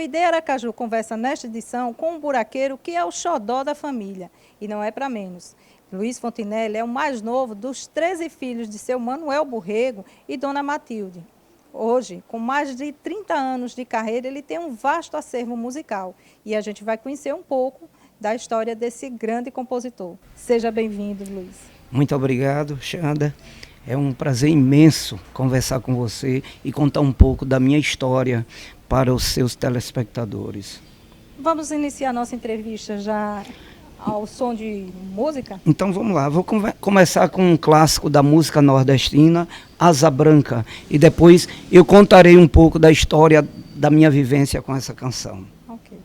ID Aracaju conversa nesta edição com um buraqueiro que é o xodó da família, e não é para menos. Luiz Fontinelli é o mais novo dos 13 filhos de seu Manuel Borrego e Dona Matilde. Hoje, com mais de 30 anos de carreira, ele tem um vasto acervo musical e a gente vai conhecer um pouco da história desse grande compositor. Seja bem-vindo, Luiz. Muito obrigado, Xanda. É um prazer imenso conversar com você e contar um pouco da minha história para os seus telespectadores. Vamos iniciar nossa entrevista já ao som de música? Então vamos lá, vou começar com um clássico da música nordestina, Asa Branca, e depois eu contarei um pouco da história da minha vivência com essa canção. Ok.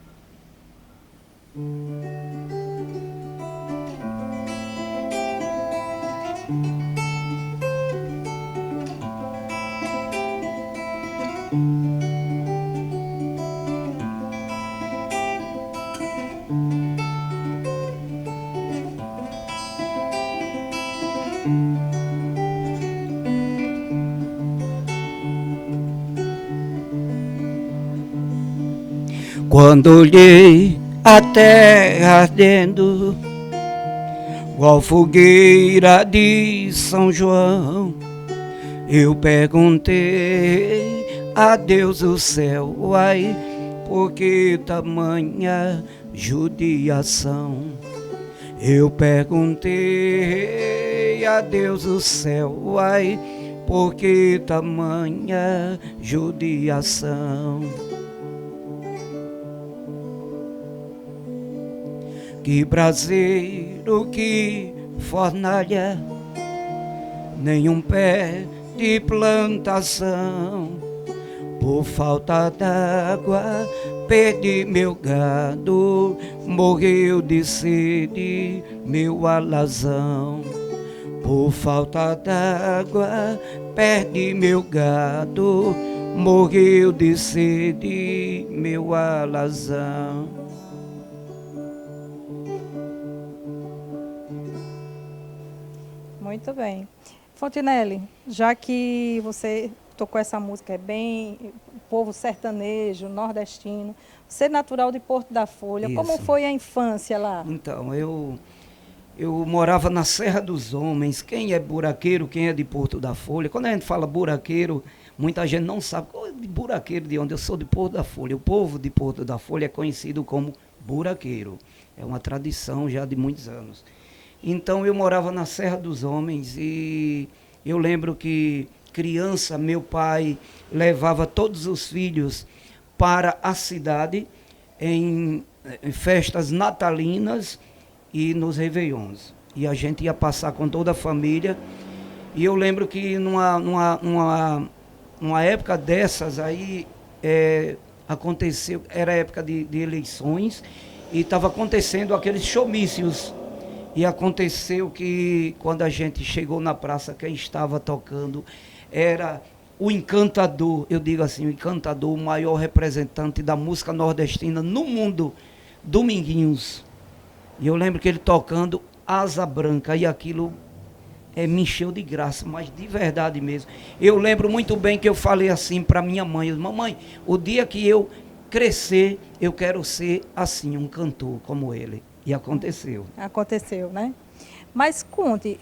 Quando olhei a terra ardendo, qual fogueira de São João, eu perguntei a Deus do céu, ai, por que tamanha judiação? Eu perguntei a Deus do céu, ai, por que tamanha judiação? Que braseiro, que fornalha, nenhum pé de plantação. Por falta d'água, perdi meu gado, morreu de sede meu alazão. Por falta d'água, perdi meu gado, morreu de sede meu alazão. Muito bem. Fontinelli, já que você tocou essa música, é bem povo sertanejo, nordestino, você é natural de Porto da Folha, Isso. Como foi a infância lá? Então, eu morava na Serra dos Homens. Quem é buraqueiro, quem é de Porto da Folha? Quando a gente fala buraqueiro, muita gente não sabe. De buraqueiro de onde? Eu sou de Porto da Folha. O povo de Porto da Folha é conhecido como buraqueiro. É uma tradição já de muitos anos. Então eu morava na Serra dos Homens e eu lembro que criança, meu pai levava todos os filhos para a cidade em festas natalinas e nos réveillons. E a gente ia passar com toda a família. E eu lembro que numa época dessas aí aconteceu, era época de eleições e estava acontecendo aqueles showmícios. E aconteceu que quando a gente chegou na praça, quem estava tocando era o Encantador, eu digo assim, o Encantador, o maior representante da música nordestina no mundo, Dominguinhos. E eu lembro que ele tocando Asa Branca, e aquilo me encheu de graça, mas de verdade mesmo. Eu lembro muito bem que eu falei assim para minha mãe: mamãe, o dia que eu crescer, eu quero ser assim, um cantor como ele. E aconteceu. Aconteceu, né? Mas conte,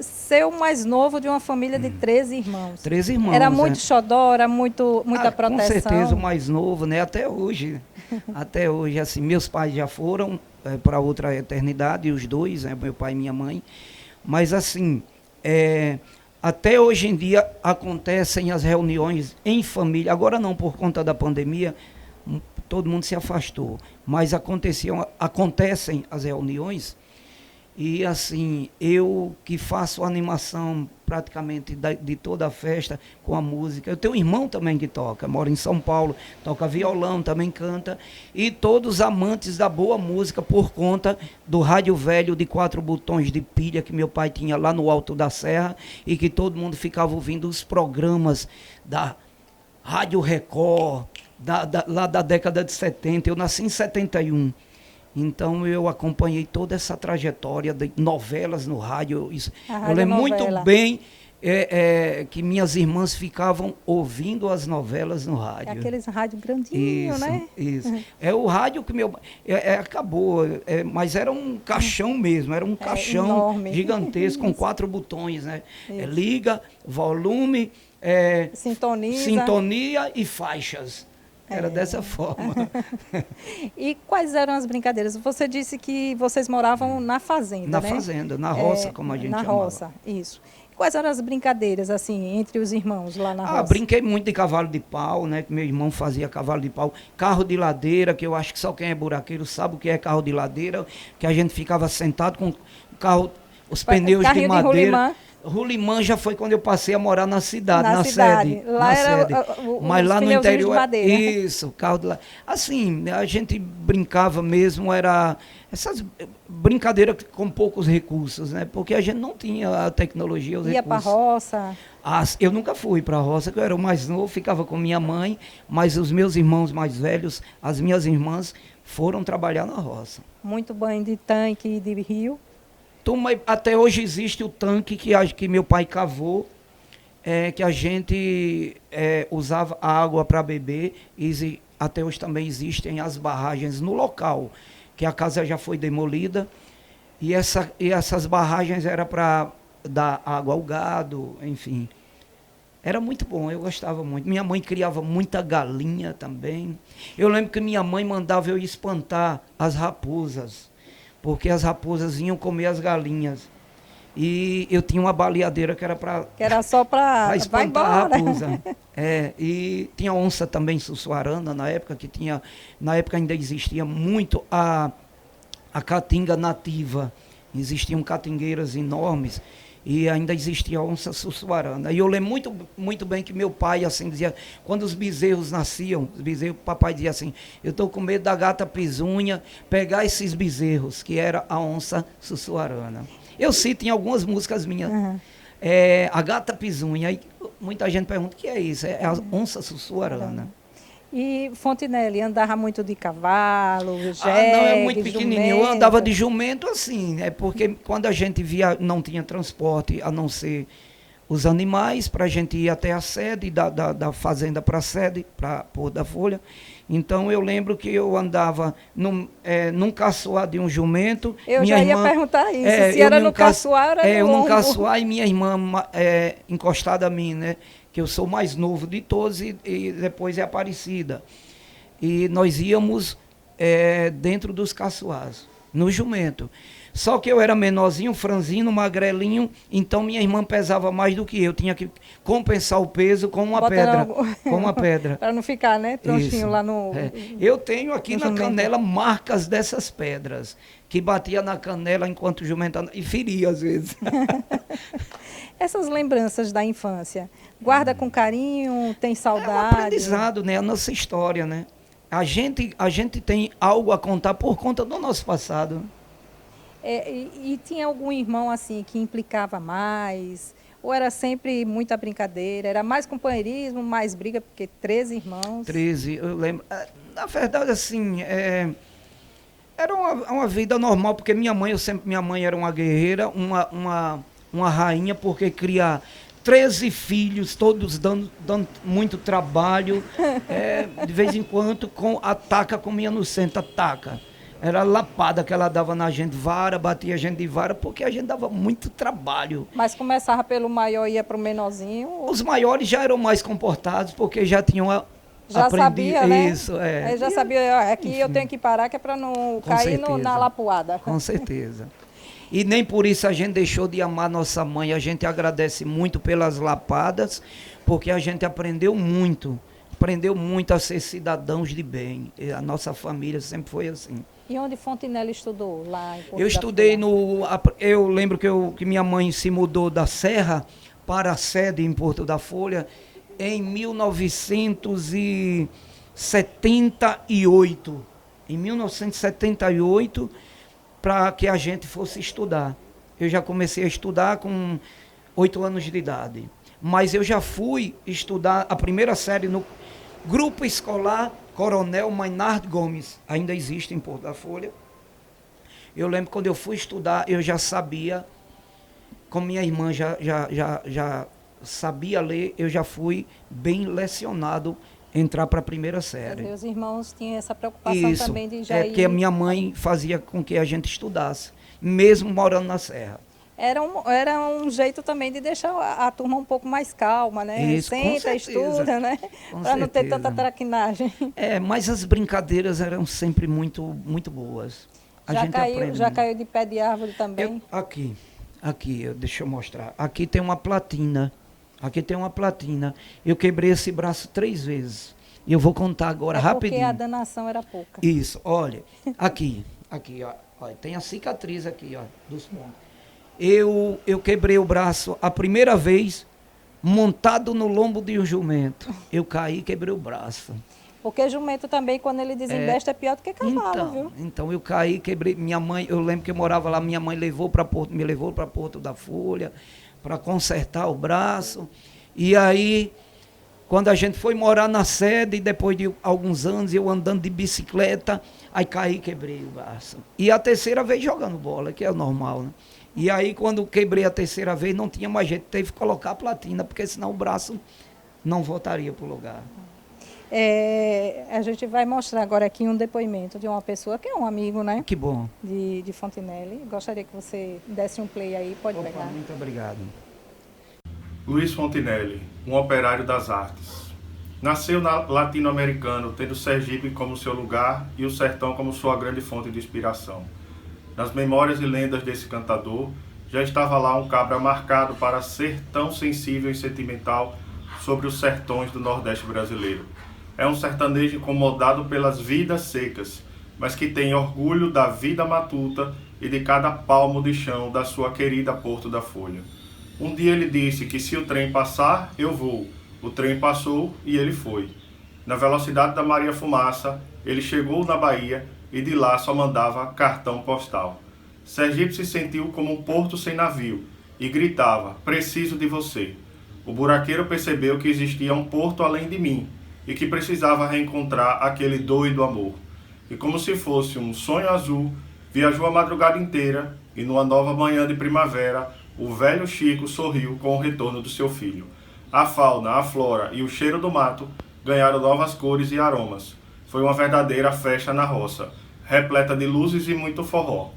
ser o mais novo de uma família de 13 irmãos. 13 irmãos. Era muito xodó, era muita proteção. Com certeza o mais novo, né? Até hoje. Até hoje, assim, meus pais já foram para outra eternidade, os dois, meu pai e minha mãe. Mas assim, até hoje em dia acontecem as reuniões em família. Agora não, por conta da pandemia, todo mundo se afastou, mas acontecem as reuniões e assim, eu que faço a animação praticamente de toda a festa com a música. Eu tenho um irmão também que toca, mora em São Paulo, toca violão, também canta, e todos amantes da boa música por conta do rádio velho de 4 botões de pilha que meu pai tinha lá no Alto da Serra e que todo mundo ficava ouvindo os programas da Rádio Record, lá da década de 70, eu nasci em 71. Então eu acompanhei toda essa trajetória de novelas no rádio. Eu lembro muito bem que minhas irmãs ficavam ouvindo as novelas no rádio. É aqueles rádio grandinho, Isso, né? isso. É o rádio que acabou, mas era um caixão mesmo, era um caixão enorme. gigantesco com 4 botões, né? Liga, volume, sintonia e faixas. Era dessa forma. E quais eram as brincadeiras? Você disse que vocês moravam na fazenda, Na né? fazenda, na roça, como a gente na chamava. roça, isso. Quais eram as brincadeiras, assim, entre os irmãos lá na roça? Brinquei muito de cavalo de pau, né? Que meu irmão fazia cavalo de pau. Carro de ladeira, que eu acho que só quem é buraqueiro sabe o que é carro de ladeira, que a gente ficava sentado com o carro, os pneus de madeira. Rolimã já foi quando eu passei a morar na cidade, na sede. Lá era sede. Mas lá no interior, de madeira. Isso, carro de lá. Assim, a gente brincava mesmo, era essas brincadeiras com poucos recursos, né? Porque a gente não tinha a tecnologia, os recursos. Ia para roça? Eu nunca fui para a roça, que eu era o mais novo, ficava com minha mãe, mas os meus irmãos mais velhos, as minhas irmãs, foram trabalhar na roça. Muito banho de tanque e de rio? Até hoje existe o tanque que meu pai cavou, que a gente usava a água para beber, e até hoje também existem as barragens no local, que a casa já foi demolida, e essas barragens eram para dar água ao gado, enfim. Era muito bom, eu gostava muito. Minha mãe criava muita galinha também. Eu lembro que minha mãe mandava eu espantar as raposas, porque as raposas vinham comer as galinhas. E eu tinha uma baleadeira que era para... Que era só para espantar a raposa. E tinha onça também sussuarana na época, na época ainda existia muito a caatinga nativa. Existiam catingueiras enormes e ainda existia a onça sussuarana. E eu lembro muito, muito bem que meu pai assim dizia, quando os bezerros nasciam, o papai dizia assim, eu estou com medo da gata pisunha pegar esses bezerros, que era a onça sussuarana. Eu cito em algumas músicas minhas, a gata pisunha, e muita gente pergunta o que é isso, é a onça sussuarana. E Fontinelli andava muito de cavalo, jegue, não, é muito pequenininho. Jumento. Eu andava de jumento assim, porque quando a gente via, não tinha transporte, a não ser os animais, para a gente ir até a sede, da fazenda para a sede, para Pôr da Folha. Então eu lembro que eu andava num caçoar de um jumento. Eu já ia perguntar isso, se era no caçoar ou era no lombo. Num caçoar e minha irmã encostada a mim, né? Que eu sou o mais novo de todos e depois é Aparecida. E nós íamos dentro dos caçoás, no jumento. Só que eu era menorzinho, franzino, magrelinho, então minha irmã pesava mais do que eu. Tinha que compensar o peso com uma pedra. Com uma pedra. Para não ficar, né, tronchinho lá no... Eu tenho aqui na canela marcas dessas pedras, que batia na canela enquanto o jumento andava, e feria às vezes. Essas lembranças da infância, guarda com carinho, tem saudade? É um aprendizado, né? A nossa história, né? A gente tem algo a contar por conta do nosso passado. E tinha algum irmão assim que implicava mais? Ou era sempre muita brincadeira? Era mais companheirismo, mais briga, porque 13 irmãos? 13, eu lembro. Na verdade, assim, era uma vida normal, porque minha mãe era uma guerreira, uma rainha, porque cria 13 filhos, todos dando muito trabalho. De vez em quando, ataca comia no centro, ataca. Era lapada que ela dava na gente, vara, batia a gente de vara, porque a gente dava muito trabalho. Mas começava pelo maior e ia para o menorzinho? Os maiores já eram mais comportados, porque já tinham já aprendido. Sabia, né? Isso, Aí já sabia, aqui enfim, eu tenho que parar, que é para não cair na lapuada. Com certeza. E nem por isso a gente deixou de amar nossa mãe. A gente agradece muito pelas lapadas, porque a gente aprendeu muito a ser cidadãos de bem. E a nossa família sempre foi assim. E onde Fontinelli estudou? Lá em Porto Eu estudei eu lembro que minha mãe se mudou da Serra para a sede em Porto da Folha em 1978. Em 1978, para que a gente fosse estudar. Eu já comecei a estudar com 8 anos de idade. Mas eu já fui estudar a primeira série no grupo escolar Coronel Maynard Gomes, ainda existe em Porto da Folha. Eu lembro quando eu fui estudar, eu já sabia, como minha irmã já sabia ler, eu já fui bem lecionado entrar para a primeira série. Meus irmãos tinham essa preocupação Isso, também de já ir... porque a minha mãe fazia com que a gente estudasse, mesmo morando na Serra. Era um jeito também de deixar a turma um pouco mais calma, né? Isso, com Senta, certeza. estuda, né? Para não ter tanta traquinagem. Mas as brincadeiras eram sempre muito, muito boas. Já caiu de pé de árvore também? Deixa eu mostrar. Aqui tem uma platina. Eu quebrei esse braço 3 vezes. E eu vou contar agora rapidinho. Porque a danação era pouca. Isso, olha. Aqui, ó. Olha, tem a cicatriz aqui, ó, dos pontos. Eu quebrei o braço a primeira vez montado no lombo de um jumento. Eu caí e quebrei o braço. Porque jumento também, quando ele desembesta, é pior do que cavalo, viu? Então eu caí, quebrei. Minha mãe, eu lembro que eu morava lá, minha mãe me levou para Porto da Folha para consertar o braço. E aí, quando a gente foi morar na sede, depois de alguns anos, eu andando de bicicleta, aí caí e quebrei o braço. E a terceira vez jogando bola, que é o normal, né? E aí, quando quebrei a terceira vez, não tinha mais jeito, teve que colocar a platina, porque senão o braço não voltaria para o lugar. A gente vai mostrar agora aqui um depoimento de uma pessoa que é um amigo, né? Que bom. De Fontinelli. Gostaria que você desse um play aí, pode pegar. Muito obrigado. Luiz Fontinelli, um operário das artes. Nasceu latino-americano, tendo Sergipe como seu lugar e o sertão como sua grande fonte de inspiração. Nas memórias e lendas desse cantador, já estava lá um cabra marcado para ser tão sensível e sentimental sobre os sertões do Nordeste brasileiro. É um sertanejo incomodado pelas vidas secas, mas que tem orgulho da vida matuta e de cada palmo de chão da sua querida Porto da Folha. Um dia ele disse que se o trem passar, eu vou. O trem passou e ele foi. Na velocidade da Maria Fumaça, ele chegou na Bahia e de lá só mandava cartão postal. Sergipe se sentiu como um porto sem navio e gritava, preciso de você. O buraqueiro percebeu que existia um porto além de mim e que precisava reencontrar aquele doido amor. E como se fosse um sonho azul, viajou a madrugada inteira e numa nova manhã de primavera, o velho Chico sorriu com o retorno do seu filho. A fauna, a flora e o cheiro do mato ganharam novas cores e aromas. Foi uma verdadeira festa na roça, repleta de luzes e muito forró.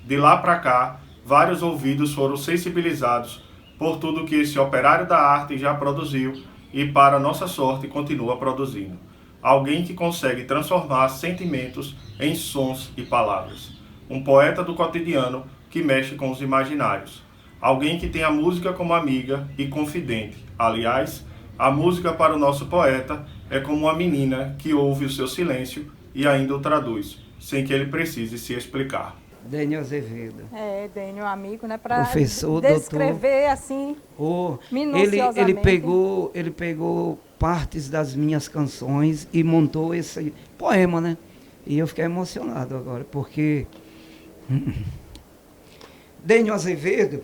De lá para cá, vários ouvidos foram sensibilizados por tudo que esse operário da arte já produziu e, para nossa sorte, continua produzindo. Alguém que consegue transformar sentimentos em sons e palavras. Um poeta do cotidiano que mexe com os imaginários. Alguém que tem a música como amiga e confidente. Aliás, a música para o nosso poeta é como uma menina que ouve o seu silêncio e ainda o traduz, sem que ele precise se explicar. Dênio Azevedo. Dênio, amigo, né? Para professor, descrever doutor, assim, minuciosamente. Ele pegou partes das minhas canções e montou esse poema, né? E eu fiquei emocionado agora, porque Dênio Azevedo,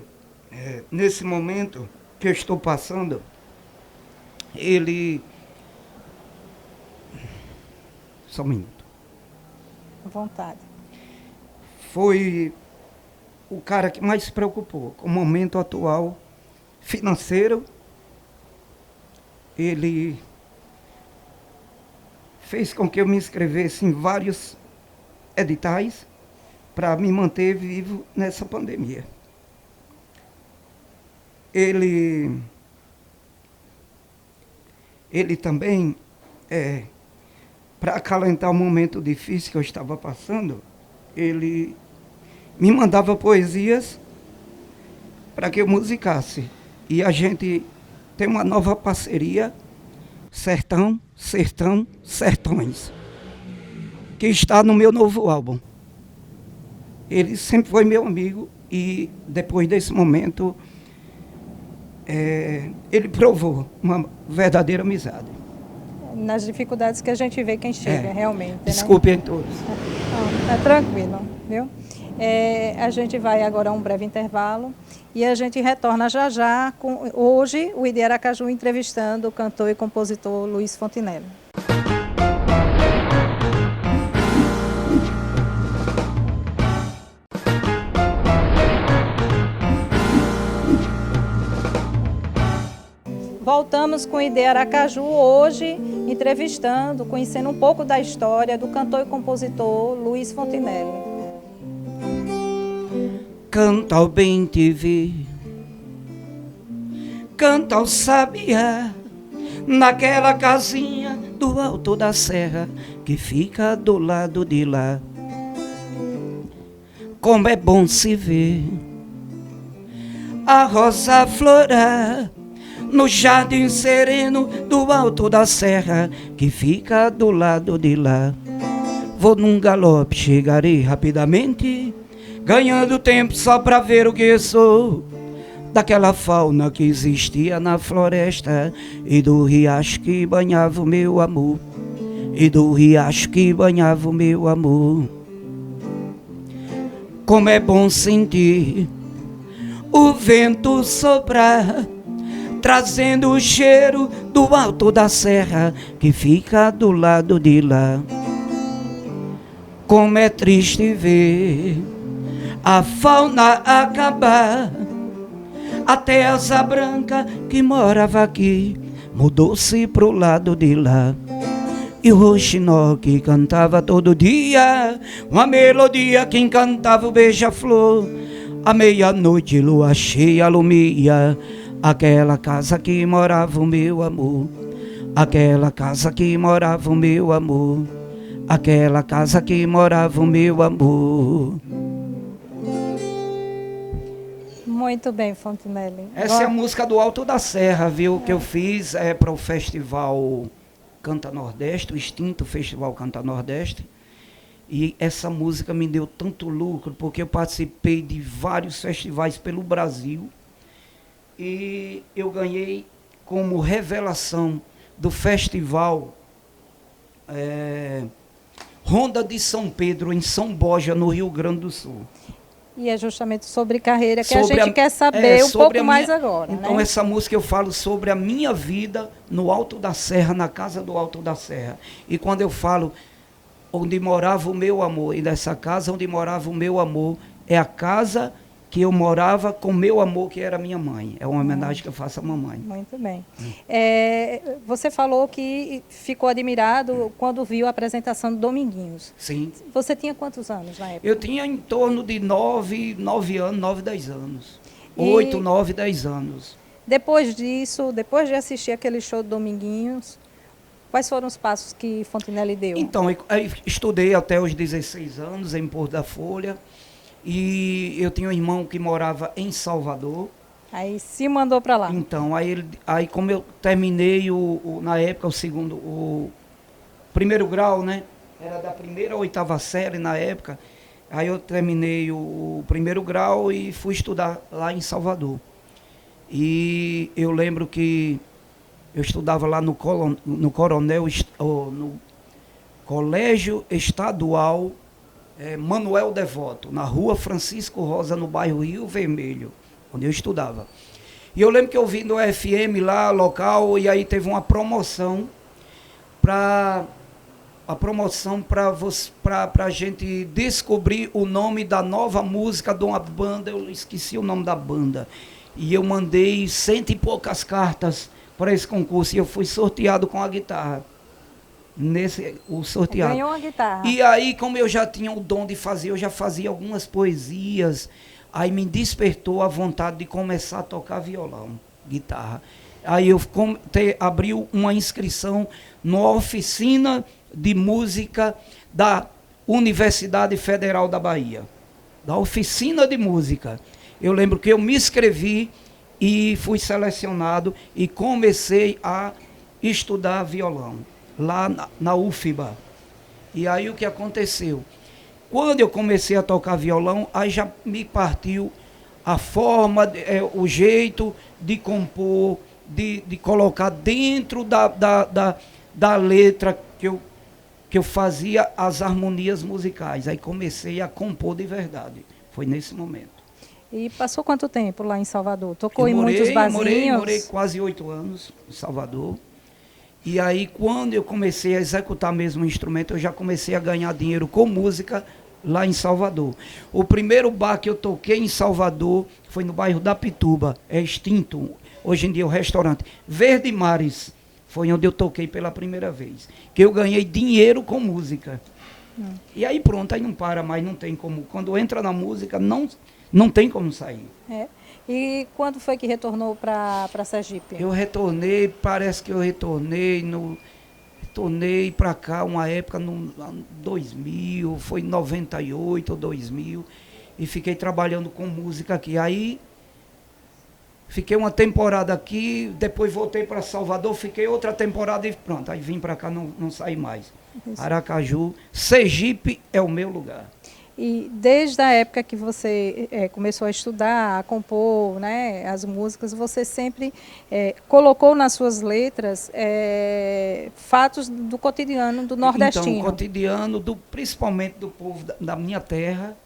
nesse momento que eu estou passando, ele... Só um minuto. À vontade. Foi o cara que mais se preocupou com o momento atual financeiro. Ele fez com que eu me inscrevesse em vários editais para me manter vivo nessa pandemia. Ele também, para acalentar o momento difícil que eu estava passando, ele me mandava poesias para que eu musicasse. E a gente tem uma nova parceria, Sertão, Sertão, Sertões, que está no meu novo álbum. Ele sempre foi meu amigo e depois desse momento ele provou uma verdadeira amizade. Nas dificuldades que a gente vê quem chega, realmente. Desculpem todos. Não, tranquilo, viu? A gente vai agora a um breve intervalo e a gente retorna já já com hoje o ID Aracaju entrevistando o cantor e compositor Luiz Fontinelli. Voltamos com Ideia Aracaju hoje, entrevistando, conhecendo um pouco da história do cantor e compositor Luiz Fontinelli. Canta ao bem te vi, canta ao sabiá, naquela casinha do alto da serra que fica do lado de lá. Como é bom se ver a rosa florar no jardim sereno do alto da serra que fica do lado de lá. Vou num galope, chegarei rapidamente, ganhando tempo só pra ver o que sou daquela fauna que existia na floresta e do riacho que banhava o meu amor, e do riacho que banhava o meu amor. Como é bom sentir o vento soprar, trazendo o cheiro do alto da serra que fica do lado de lá. Como é triste ver a fauna acabar, até a asa branca que morava aqui mudou-se pro lado de lá. E o roxinol que cantava todo dia uma melodia que encantava o beija-flor, à meia-noite lua cheia alumia aquela casa que morava o meu amor, aquela casa que morava o meu amor, aquela casa que morava o meu amor. Muito bem, Fontinelli. Essa é a música do Alto da Serra, viu? Que eu fiz para o Festival Canta Nordeste, o extinto Festival Canta Nordeste. E essa música me deu tanto lucro, porque eu participei de vários festivais pelo Brasil. E eu ganhei como revelação do festival Ronda de São Pedro, em São Borja, no Rio Grande do Sul. E é justamente sobre carreira que a gente quer saber um pouco mais agora. Então, né? Essa música eu falo sobre a minha vida no Alto da Serra, na casa do Alto da Serra. E quando eu falo onde morava o meu amor, e nessa casa onde morava o meu amor, é a casa que eu morava com meu amor, que era minha mãe. É uma homenagem que eu faço à mamãe. Muito bem. Você falou que ficou admirado quando viu a apresentação do Dominguinhos. Sim. Você tinha quantos anos na época? Eu tinha em torno de 9 anos, 10 anos. 8, 9, 10 anos. Depois disso, depois de assistir aquele show do Dominguinhos, quais foram os passos que Fontinelli deu? Então, eu estudei até os 16 anos em Porto da Folha. E eu tinha um irmão que morava em Salvador. Aí se mandou para lá. Então, aí como eu terminei na época o primeiro grau, né? Era da primeira ou oitava série na época. Aí eu terminei o primeiro grau e fui estudar lá em Salvador. E eu lembro que eu estudava lá no Colégio Estadual Manuel Devoto, na rua Francisco Rosa, no bairro Rio Vermelho, onde eu estudava. E eu lembro que eu vim no FM lá, local, e aí teve uma promoção para a gente descobrir o nome da nova música de uma banda. Eu esqueci o nome da banda. E eu mandei 100 e poucas cartas para esse concurso, e eu fui sorteado com a guitarra. O sorteado. Ganhou uma guitarra. E aí, como eu já tinha o dom de fazer, eu já fazia algumas poesias, aí me despertou a vontade de começar a tocar violão, guitarra. Aí eu abri uma inscrição numa oficina de música da Universidade Federal da Bahia, da oficina de música. Eu lembro que eu me inscrevi e fui selecionado e comecei a estudar violão lá na UFBA. E aí o que aconteceu? Quando eu comecei a tocar violão, aí já me partiu a forma, o jeito de compor, de colocar dentro da letra que eu fazia as harmonias musicais. Aí comecei a compor de verdade. Foi nesse momento. E passou quanto tempo lá em Salvador? Tocou em muitos barzinhos? Morei quase 8 anos em Salvador. E aí, quando eu comecei a executar mesmo o instrumento, eu já comecei a ganhar dinheiro com música lá em Salvador. O primeiro bar que eu toquei em Salvador foi no bairro da Pituba, é extinto, hoje em dia é o restaurante Verde Mares, foi onde eu toquei pela primeira vez, que eu ganhei dinheiro com música. E aí pronto, aí não para mais, não tem como. Quando entra na música, não tem como sair. É. E quando foi que retornou para Sergipe? Eu retornei, parece que eu retornei para cá uma época no 2000, foi 98 ou 2000, e fiquei trabalhando com música aqui. Aí fiquei uma temporada aqui, depois voltei para Salvador, fiquei outra temporada e pronto, aí vim para cá, não saí mais. Isso. Aracaju, Sergipe é o meu lugar. E desde a época que você começou a estudar, a compor, né, as músicas, você sempre colocou nas suas letras fatos do cotidiano do nordestino. Então, o cotidiano, principalmente do povo da minha terra,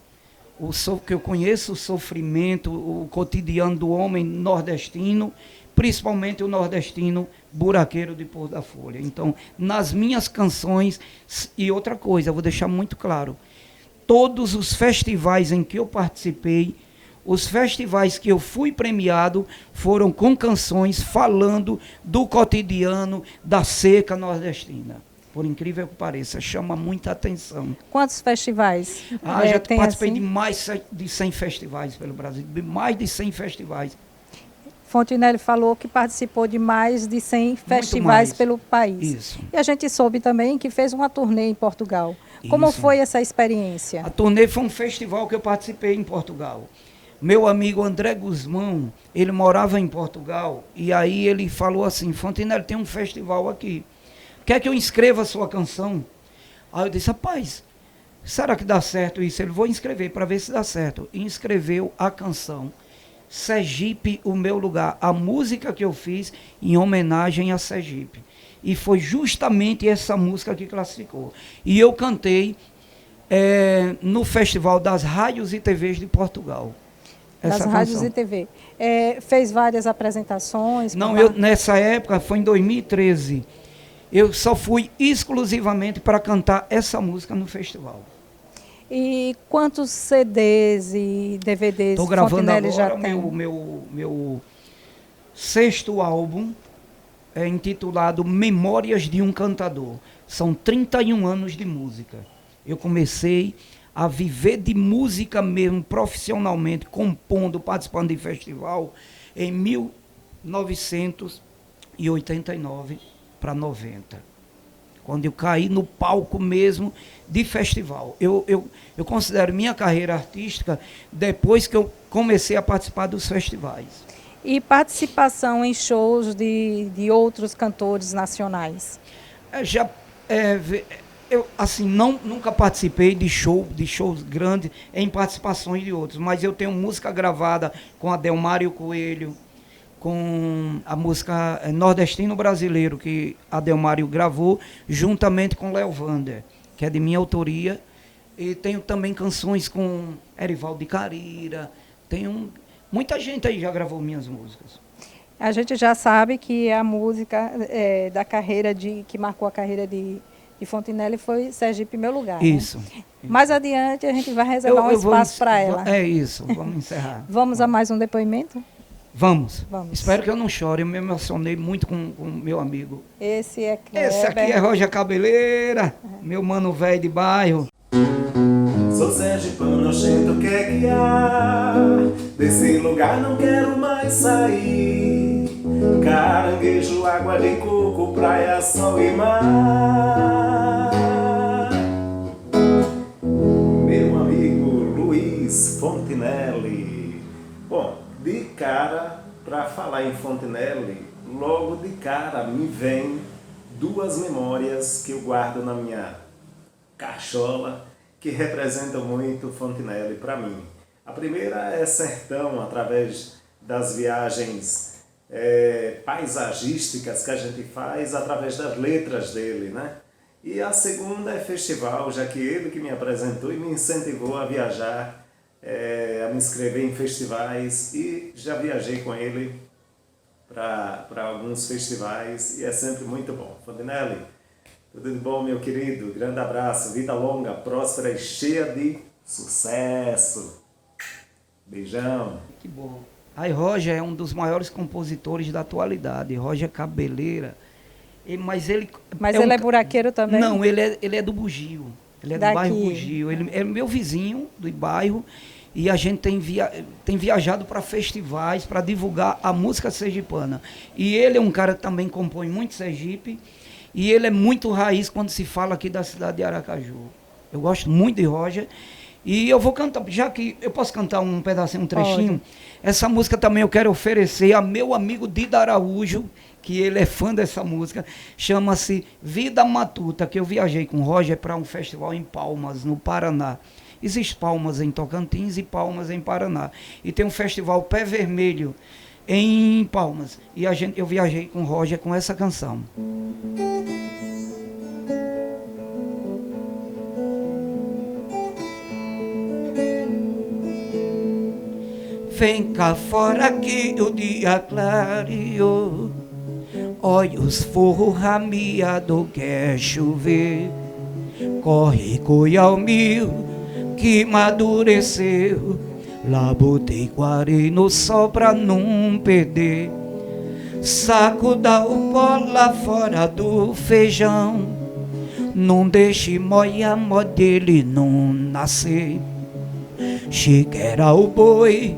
que eu conheço o sofrimento, o cotidiano do homem nordestino, principalmente o nordestino buraqueiro de Porto da Folha. Então, nas minhas canções, e outra coisa, eu vou deixar muito claro, todos os festivais em que eu participei, os festivais que eu fui premiado, foram com canções falando do cotidiano da seca nordestina. Por incrível que pareça, chama muita atenção. Quantos festivais? Já participei assim? de mais de 100 festivais pelo Brasil, de mais de 100 festivais. Fontinelli falou que participou de mais de 100 festivais pelo país. Isso. E a gente soube também que fez uma turnê em Portugal. Como Isso. foi essa experiência? A turnê foi um festival que eu participei em Portugal. Meu amigo André Guzmão, ele morava em Portugal, e aí ele falou assim, Fontinelli, tem um festival aqui. Quer que eu inscreva a sua canção? Aí eu disse, rapaz, será que dá certo isso? Ele, vou inscrever para ver se dá certo. E inscreveu a canção Sergipe, o meu lugar, a música que eu fiz em homenagem a Sergipe. E foi justamente essa música que classificou. E eu cantei no Festival das Rádios e TVs de Portugal. Das rádios e TV. Fez várias apresentações? Não, nessa época, foi em 2013. Eu só fui exclusivamente para cantar essa música no festival. E quantos CDs e DVDs Estou gravando Fontinelli agora já tem? meu 6º álbum, intitulado Memórias de um Cantador. São 31 anos de música. Eu comecei a viver de música mesmo, profissionalmente, compondo, participando de festival, em 1989 para 90. Quando eu caí no palco mesmo de festival. Eu considero minha carreira artística depois que eu comecei a participar dos festivais. E participação em shows de outros cantores nacionais? Eu assim, nunca participei de shows grandes em participações de outros, mas eu tenho música gravada com Adelmário Coelho, com a música Nordestino Brasileiro, que Adelmário gravou, juntamente com Léo Vander, que é de minha autoria. E tenho também canções com Erivaldo de Carira. Muita gente aí já gravou minhas músicas. A gente já sabe que a música da carreira que marcou a carreira de Fontinelli foi Sergipe, Meu Lugar. Isso. Né? Mais adiante a gente vai reservar um espaço para ela. É isso, vamos encerrar. Vamos a mais um depoimento? Vamos. Vamos. Espero que eu não chore, eu me emocionei muito com o meu amigo. Esse é Kleber. Esse aqui é Roger Cabeleira, meu mano velho de bairro. Sou sergipano, nojento, o que é que há? Desse lugar não quero mais sair. Caranguejo, água de coco, praia, sol e mar. Meu amigo Luiz Fontinelli. Bom, de cara, para falar em Fontinelli, logo de cara me vem duas memórias que eu guardo na minha cachola, que representam muito Fontinelli para mim. A primeira é sertão, através das viagens paisagísticas que a gente faz através das letras dele, né? E a segunda é festival, já que ele que me apresentou e me incentivou a viajar, a me inscrever em festivais, e já viajei com ele para alguns festivais e é sempre muito bom. Fontinelli, tudo de bom, meu querido? Grande abraço, vida longa, próspera e cheia de sucesso. Beijão. Que bom. Aí Roger é um dos maiores compositores da atualidade. Roger Cabeleira. Mas ele é buraqueiro também? Não, ele é do Bugio. Ele é do bairro Bugio. Ele é meu vizinho do bairro. E a gente tem viajado para festivais para divulgar a música sergipana. E ele é um cara que também compõe muito Sergipe. E ele é muito raiz quando se fala aqui da cidade de Aracaju. Eu gosto muito de Roger. E eu vou cantar, já que eu posso cantar um pedacinho, um trechinho. Pode. Essa música também eu quero oferecer a meu amigo Dida Araújo, que ele é fã dessa música. Chama-se Vida Matuta, que eu viajei com o Roger para um festival em Palmas, no Paraná. Existe Palmas em Tocantins e Palmas em Paraná. E tem um festival Pé Vermelho em Palmas. E eu viajei com o Roger com essa canção. Vem cá fora que o dia clareou, olha os forros rameados, quer chover. Corre coial mil que madureceu, lá botei quarei no sol pra não perder. Sacuda o pó lá fora do feijão, não deixe moia dele não nascer. Chiquera o boi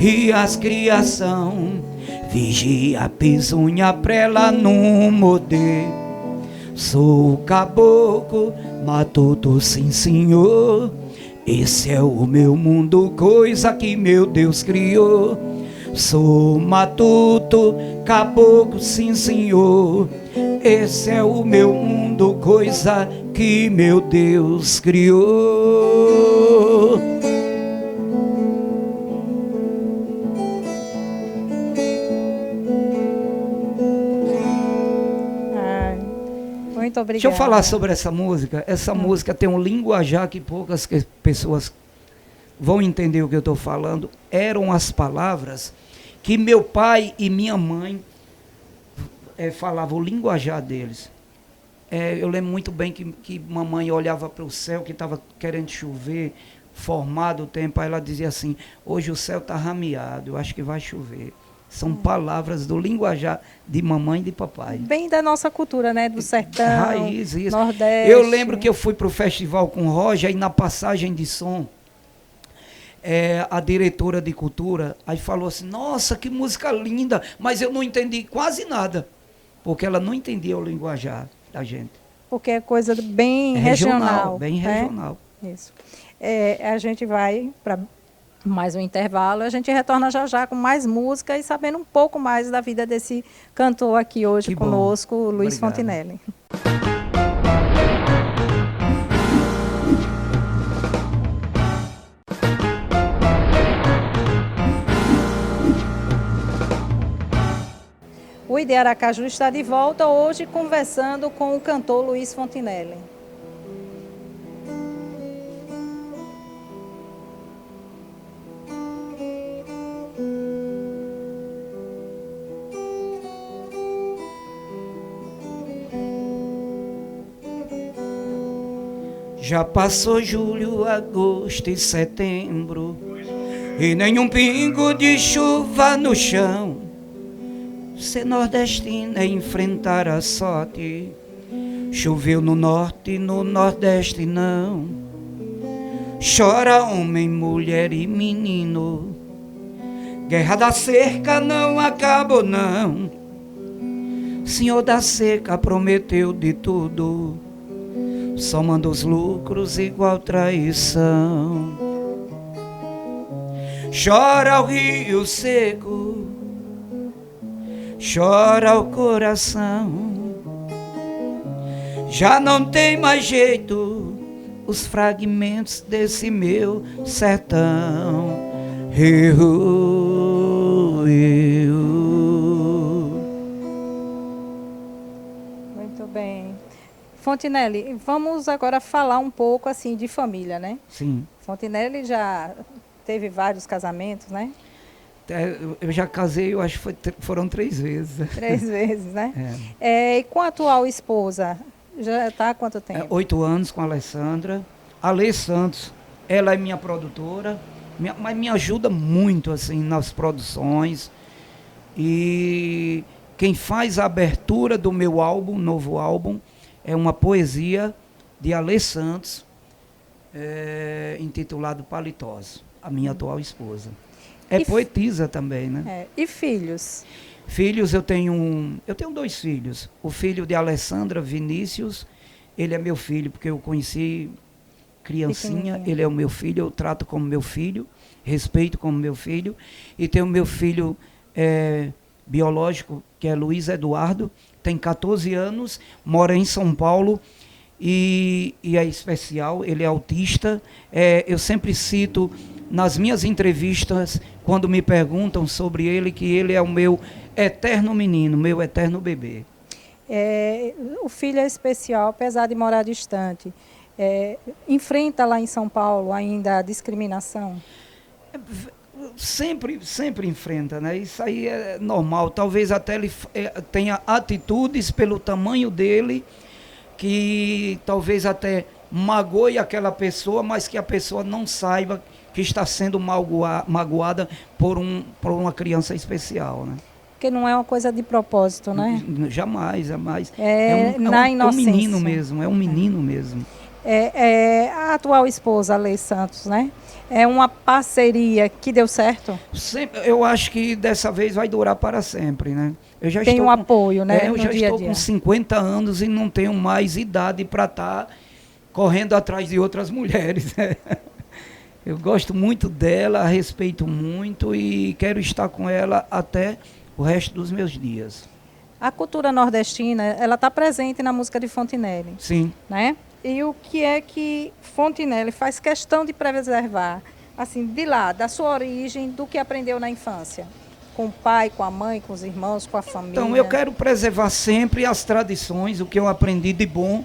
e as criação, vigia a pesunha pra ela não morder. Sou caboclo, matuto sim senhor, esse é o meu mundo, coisa que meu Deus criou. Sou matuto, caboclo sim senhor, esse é o meu mundo, coisa que meu Deus criou. Muito obrigada. Deixa eu falar sobre essa música. Essa música tem um linguajar que poucas pessoas vão entender o que eu estou falando. Eram as palavras que meu pai e minha mãe falavam, o linguajar deles. Eu lembro muito bem que mamãe olhava para o céu, que estava querendo chover, formado o tempo, aí ela dizia assim, hoje o céu está rameado, eu acho que vai chover. São palavras do linguajar de mamãe e de papai. Bem da nossa cultura, né? Do sertão, raiz, isso. Nordeste. Eu lembro que eu fui para o festival com o Roger, e na passagem de som, a diretora de cultura aí falou assim, nossa, que música linda, mas eu não entendi quase nada, porque ela não entendia o linguajar da gente. Porque é coisa bem regional. Bem regional. Isso. A gente vai para mais um intervalo, a gente retorna já já com mais música e sabendo um pouco mais da vida desse cantor aqui hoje conosco, Luiz Fontinelli. O ID Aracaju está de volta hoje conversando com o cantor Luiz Fontinelli. Já passou julho, agosto e setembro, e nenhum pingo de chuva no chão. Ser nordestina é enfrentar a sorte. Choveu no norte, no nordeste não. Chora homem, mulher e menino. Guerra da cerca não acabou não. Senhor da seca prometeu de tudo, só manda os lucros igual traição. Chora o rio seco, chora o coração. Já não tem mais jeito os fragmentos desse meu sertão. Muito bem. Fontinelli, vamos agora falar um pouco assim de família, né? Sim. Fontinelli já teve vários casamentos, né? Eu já casei, eu acho que foram 3 vezes. 3 vezes, né? E com a atual esposa, já está há quanto tempo? 8 anos com a Alessandra. Alê Santos, ela é minha produtora Mas me ajuda muito assim nas produções. E quem faz a abertura do meu álbum, novo álbum, é uma poesia de Alê Santos, intitulado Paletós, a minha atual esposa. É poetisa também, né? E filhos? Filhos, eu tenho 2 filhos. O filho de Alessandra Vinícius, ele é meu filho, porque eu conheci criancinha, ele é o meu filho, eu trato como meu filho, respeito como meu filho. E tenho meu filho biológico, que é Luiz Eduardo, tem 14 anos, mora em São Paulo e é especial, ele é autista. Eu sempre cito nas minhas entrevistas, quando me perguntam sobre ele, que ele é o meu eterno menino, meu eterno bebê. O filho é especial, apesar de morar distante. Enfrenta lá em São Paulo ainda a discriminação? Sempre enfrenta, né? Isso aí é normal. Talvez até ele tenha atitudes pelo tamanho dele que talvez até magoe aquela pessoa, mas que a pessoa não saiba que está sendo magoada por uma criança especial, né? Porque não é uma coisa de propósito, né? Jamais, jamais. Na inocência. É um menino mesmo, é um menino mesmo. A atual esposa, Alê Santos, né? É uma parceria que deu certo? Eu acho que dessa vez vai durar para sempre, né? Tem um apoio, né? Eu já estou com 50 anos e não tenho mais idade para estar correndo atrás de outras mulheres. Eu gosto muito dela, respeito muito e quero estar com ela até o resto dos meus dias. A cultura nordestina, ela está presente na música de Fontinelli. Sim. Né? E o que é que Fontinelli faz questão de preservar, assim, de lá, da sua origem, do que aprendeu na infância? Com o pai, com a mãe, com os irmãos, com a família? Então, eu quero preservar sempre as tradições, o que eu aprendi de bom,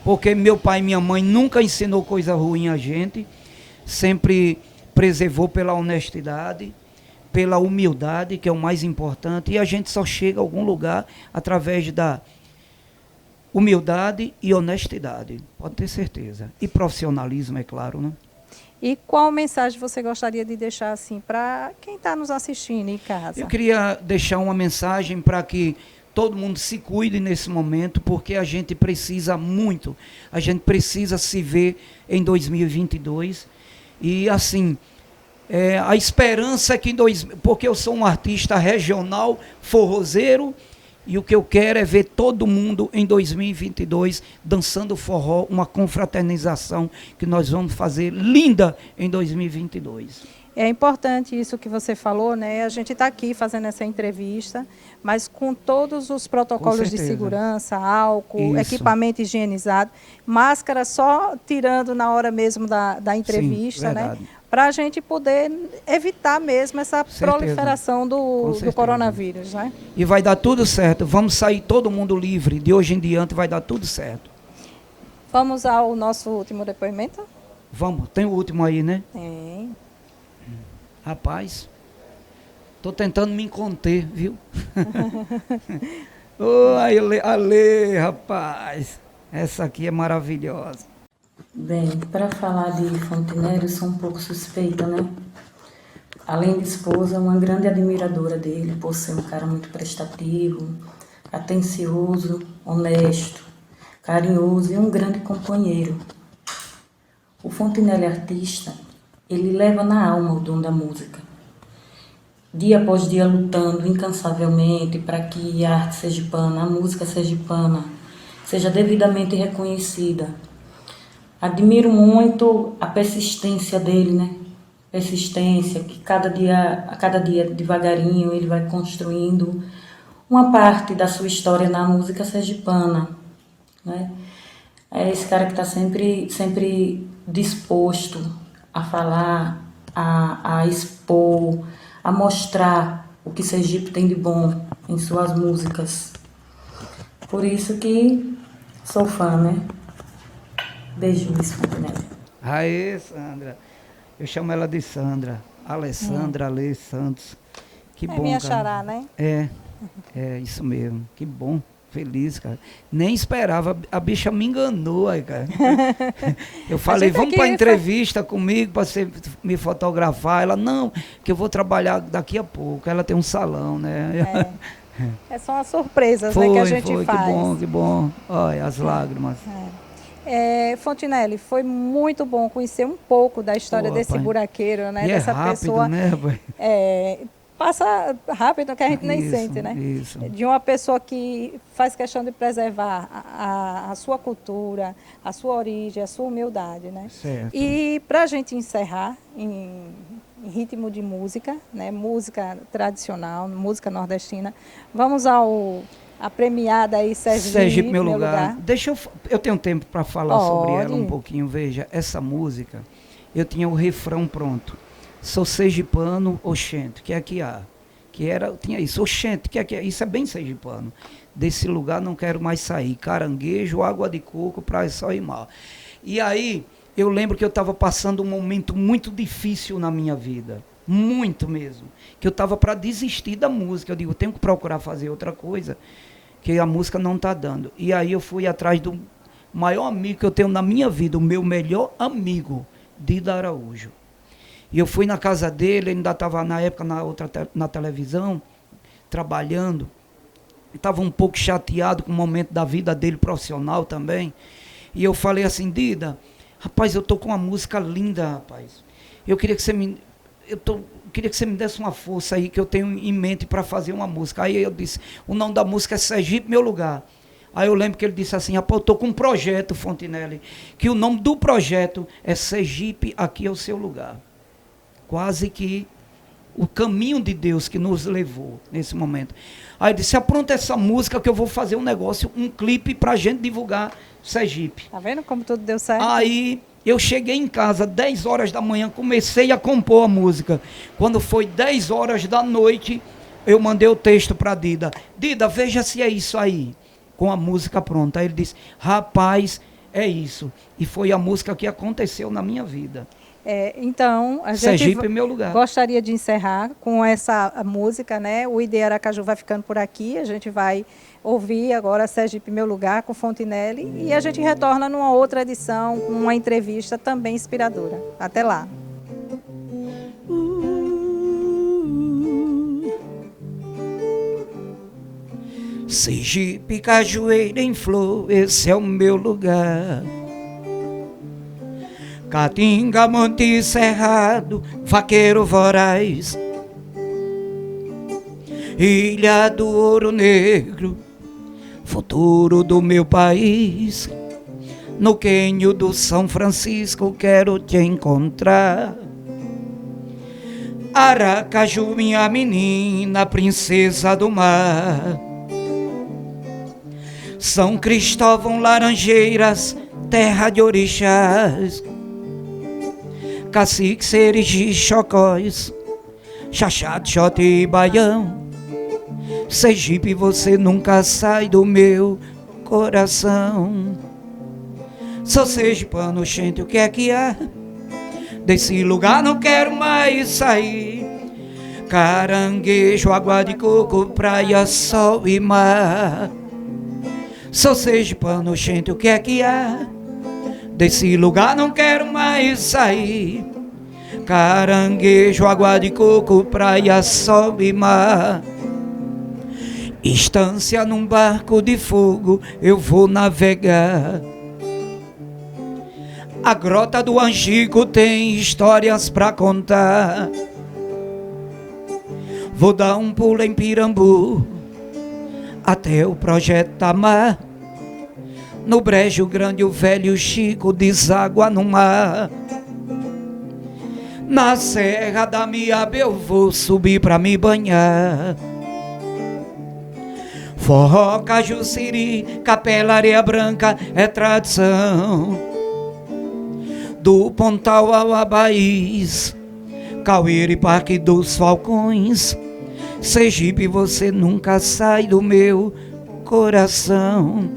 porque meu pai e minha mãe nunca ensinou coisa ruim a gente, sempre preservou pela honestidade, pela humildade, que é o mais importante, e a gente só chega a algum lugar através da humildade e honestidade, pode ter certeza. E profissionalismo, é claro, né? E qual mensagem você gostaria de deixar assim para quem está nos assistindo em casa? Eu queria deixar uma mensagem para que todo mundo se cuide nesse momento, porque a gente precisa muito, a gente precisa se ver em 2022. E assim, a esperança é que porque eu sou um artista regional, forrozeiro, e o que eu quero é ver todo mundo em 2022 dançando forró, uma confraternização que nós vamos fazer linda em 2022. É importante isso que você falou, né? A gente está aqui fazendo essa entrevista, mas com todos os protocolos de segurança, álcool, equipamento higienizado, máscara só tirando na hora mesmo da entrevista, sim, né? Para a gente poder evitar mesmo essa proliferação do coronavírus, né? E vai dar tudo certo, vamos sair todo mundo livre, de hoje em diante vai dar tudo certo. Vamos ao nosso último depoimento? Vamos, tem o último aí, né? Tem. Rapaz, estou tentando me conter, viu? Ale, rapaz, essa aqui é maravilhosa. Bem, para falar de Fontinelli, eu sou um pouco suspeita, né? Além de esposa, uma grande admiradora dele, por ser um cara muito prestativo, atencioso, honesto, carinhoso e um grande companheiro. O Fontinelli artista, ele leva na alma o dom da música. Dia após dia lutando incansavelmente para que a arte sergipana, a música sergipana, seja devidamente reconhecida. Admiro muito a persistência dele, né? Persistência, que a cada dia devagarinho ele vai construindo uma parte da sua história na música sergipana, né? É esse cara que está sempre disposto a falar, a expor, a mostrar o que Sergipe tem de bom em suas músicas. Por isso que sou fã, né? Beijo, Luiz Fontinelli. Aê, Sandra. Eu chamo ela de Sandra. Alessandra, Alê Santos. Que bom, minha cara. xará, né? É isso mesmo. Que bom. feliz, cara. Nem esperava, a bicha me enganou aí, cara. Eu falei, vamos para entrevista comigo, para você me fotografar. Ela, não, que eu vou trabalhar daqui a pouco. Ela tem um salão, né? É só umas surpresas, né, que a gente faz. Que bom. Olha, as lágrimas. Fontinelli, foi muito bom conhecer um pouco da história desse buraqueiro, né? E dessa rápido, pessoa. Né, passa rápido que a gente nem sente, né? Isso. De uma pessoa que faz questão de preservar a sua cultura, a sua origem, a sua humildade, né? Certo. E para a gente encerrar em ritmo de música, né? Música tradicional, música nordestina, vamos a premiada aí Sergipe, meu lugar. Deixa eu tenho tempo para falar sobre ela um pouquinho. Veja, essa música, eu tinha o refrão pronto. Sou sergipano, oxente, que aqui há. Tinha isso, oxente, que aqui há. Isso é bem sergipano. Desse lugar não quero mais sair. Caranguejo, água de coco, praia, sol e mar. E aí, eu lembro que eu estava passando um momento muito difícil na minha vida. Muito mesmo. Que eu estava para desistir da música. Eu digo, tenho que procurar fazer outra coisa, que a música não está dando. E aí eu fui atrás do maior amigo que eu tenho na minha vida, o meu melhor amigo, Dida Araújo. E eu fui na casa dele, ele ainda estava na época na televisão, trabalhando. Estava um pouco chateado com o momento da vida dele profissional também. E eu falei assim, Dida, rapaz, eu estou com uma música linda, rapaz. Eu queria que você me desse uma força aí que eu tenho em mente para fazer uma música. Aí eu disse, o nome da música é Sergipe, meu lugar. Aí eu lembro que ele disse assim, rapaz, eu estou com um projeto, Fontinelli, que o nome do projeto é Sergipe, aqui é o seu lugar. Quase que o caminho de Deus que nos levou nesse momento. Aí ele disse, apronta essa música que eu vou fazer um negócio, um clipe para a gente divulgar Sergipe. Tá vendo como tudo deu certo? Aí eu cheguei em casa, 10 horas da manhã, comecei a compor a música. Quando foi 10 horas da noite, eu mandei o texto para Dida. Dida, veja se é isso aí, com a música pronta. Aí ele disse, rapaz, é isso. E foi a música que aconteceu na minha vida. Então, a gente Sergipe, meu lugar. Gostaria de encerrar com essa música, né? O ID Aracaju vai ficando por aqui, a gente vai ouvir agora Sergipe, meu lugar, com Fontinelli, e a gente retorna numa outra edição, com uma entrevista também inspiradora. Até lá. Sergipe, cajueira em flor, esse é o meu lugar. Caatinga, Monte Cerrado, vaqueiro voraz, Ilha do Ouro Negro, futuro do meu país. No quênio do São Francisco quero te encontrar. Aracaju, minha menina, princesa do mar. São Cristóvão, Laranjeiras, terra de orixás. Cacique, Serigi, Chocóis, Xaxá, Xote e Baião. Sergipe, você nunca sai do meu coração. Sou sergipano, gente, o que é que há? Desse lugar não quero mais sair. Caranguejo, água de coco, praia, sol e mar. Sou sergipano, gente, o que é que há? Desse lugar não quero mais sair. Caranguejo, água de coco, praia, sol e mar. Estância num barco de fogo, eu vou navegar. A grota do Angico tem histórias pra contar. Vou dar um pulo em Pirambu, até o Projeto Tamar. No Brejo Grande o velho Chico deságua no mar. Na Serra da Miaba eu vou subir pra me banhar. Forró, Cajuciri, Capela, Areia Branca é tradição. Do Pontal ao Abaís, Cauíra e Parque dos Falcões. Sergipe, você nunca sai do meu coração.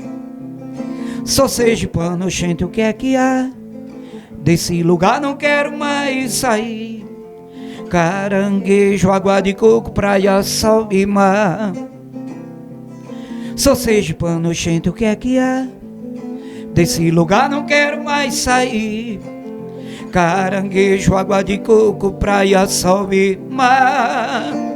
Sou sergipano, gente, o que é que há? Desse lugar não quero mais sair. Caranguejo, água de coco, praia, sol e mar. Sou sergipano, gente, o que é que é? Desse lugar não quero mais sair. Caranguejo, água de coco, praia, sol e mar.